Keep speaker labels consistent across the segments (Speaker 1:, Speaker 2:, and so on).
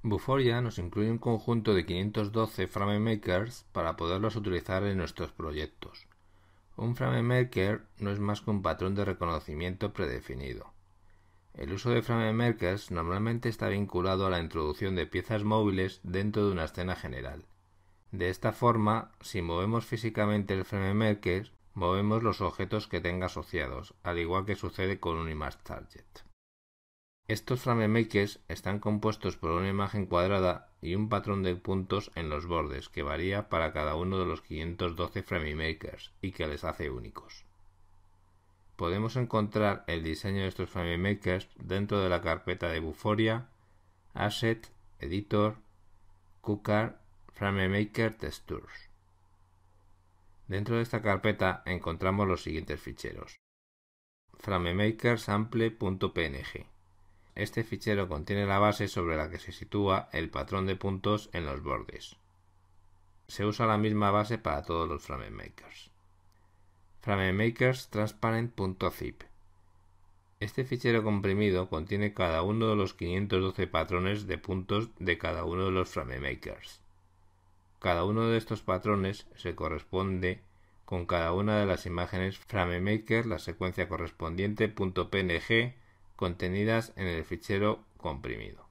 Speaker 1: Vuforia nos incluye un conjunto de 512 FrameMakers para poderlos utilizar en nuestros proyectos. Un FrameMaker no es más que un patrón de reconocimiento predefinido. El uso de FrameMakers normalmente está vinculado a la introducción de piezas móviles dentro de una escena general. De esta forma, si movemos físicamente el FrameMaker, movemos los objetos que tenga asociados, al igual que sucede con un ImageTarget. Estos FrameMakers están compuestos por una imagen cuadrada y un patrón de puntos en los bordes que varía para cada uno de los 512 FrameMakers y que les hace únicos. Podemos encontrar el diseño de estos FrameMakers dentro de la carpeta de Vuforia, Asset, Editor, Cooker, FrameMaker Textures. Dentro de esta carpeta encontramos los siguientes ficheros: FrameMakerSample.png. Este fichero contiene la base sobre la que se sitúa el patrón de puntos en los bordes. Se usa la misma base para todos los FrameMakers. FrameMakersTransparent.zip. Este fichero comprimido contiene cada uno de los 512 patrones de puntos de cada uno de los FrameMakers. Cada uno de estos patrones se corresponde con cada una de las imágenes FrameMaker, la secuencia correspondiente .png, contenidas en el fichero comprimido.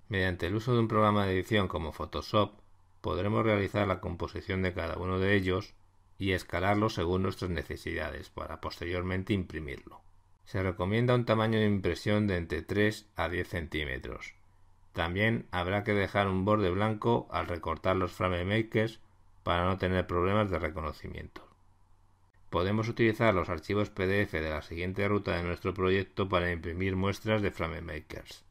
Speaker 1: Mediante el uso de un programa de edición como Photoshop, podremos realizar la composición de cada uno de ellos y escalarlo según nuestras necesidades para posteriormente imprimirlo. Se recomienda un tamaño de impresión de entre 3 a 10 centímetros. También habrá que dejar un borde blanco al recortar los FrameMakers para no tener problemas de reconocimiento. Podemos utilizar los archivos PDF de la siguiente ruta de nuestro proyecto para imprimir muestras de FrameMakers: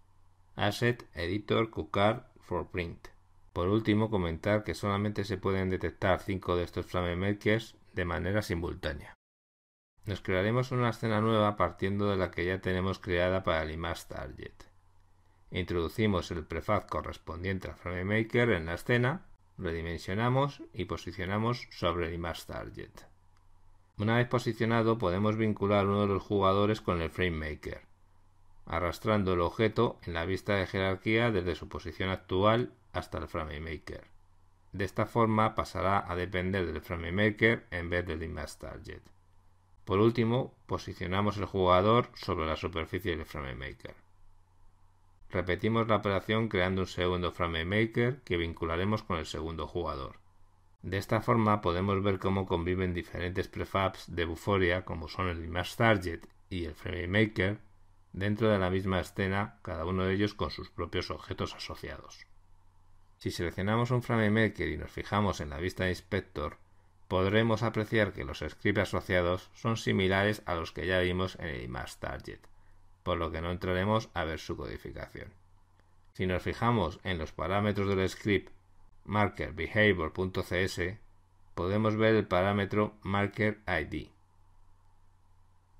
Speaker 1: Asset, Editor, Cooker, for Print. Por último, comentar que solamente se pueden detectar 5 de estos FrameMakers de manera simultánea. Nos crearemos una escena nueva partiendo de la que ya tenemos creada para el ImageTarget. Introducimos el prefab correspondiente al FrameMaker en la escena, redimensionamos y posicionamos sobre el ImageTarget. Una vez posicionado, podemos vincular uno de los jugadores con el FrameMaker, arrastrando el objeto en la vista de jerarquía desde su posición actual hasta el FrameMaker. De esta forma pasará a depender del FrameMaker en vez del ImageTarget. Por último, posicionamos el jugador sobre la superficie del FrameMaker. Repetimos la operación creando un segundo FrameMaker que vincularemos con el segundo jugador. De esta forma podemos ver cómo conviven diferentes prefabs de Vuforia, como son el ImageTarget y el FrameMaker, dentro de la misma escena, cada uno de ellos con sus propios objetos asociados. Si seleccionamos un FrameMaker y nos fijamos en la vista de inspector, podremos apreciar que los scripts asociados son similares a los que ya vimos en el ImageTarget, por lo que no entraremos a ver su codificación. Si nos fijamos en los parámetros del script markerBehavior.cs, podemos ver el parámetro markerID.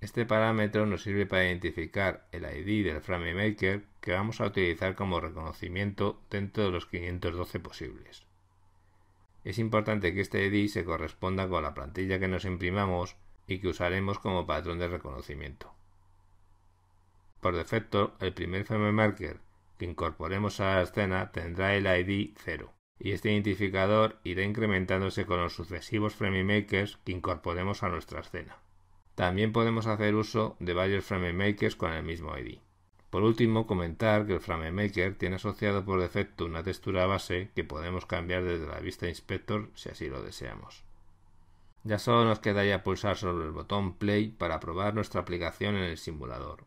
Speaker 1: Este parámetro nos sirve para identificar el ID del FrameMaker que vamos a utilizar como reconocimiento dentro de los 512 posibles. Es importante que este ID se corresponda con la plantilla que nos imprimamos y que usaremos como patrón de reconocimiento. Por defecto, el primer FrameMaker que incorporemos a la escena tendrá el ID 0, y este identificador irá incrementándose con los sucesivos FrameMakers que incorporemos a nuestra escena. También podemos hacer uso de varios FrameMakers con el mismo ID. Por último, comentar que el FrameMaker tiene asociado por defecto una textura base que podemos cambiar desde la vista inspector si así lo deseamos. Ya solo nos quedaría pulsar sobre el botón Play para probar nuestra aplicación en el simulador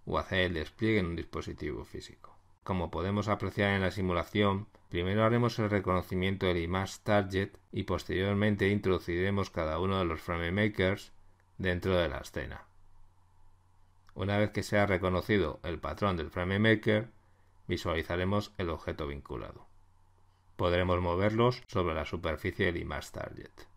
Speaker 1: o hacer el despliegue en un dispositivo físico. Como podemos apreciar en la simulación, primero haremos el reconocimiento del ImageTarget y posteriormente introduciremos cada uno de los FrameMakers dentro de la escena. Una vez que sea reconocido el patrón del FrameMaker, visualizaremos el objeto vinculado. Podremos moverlos sobre la superficie del ImageTarget.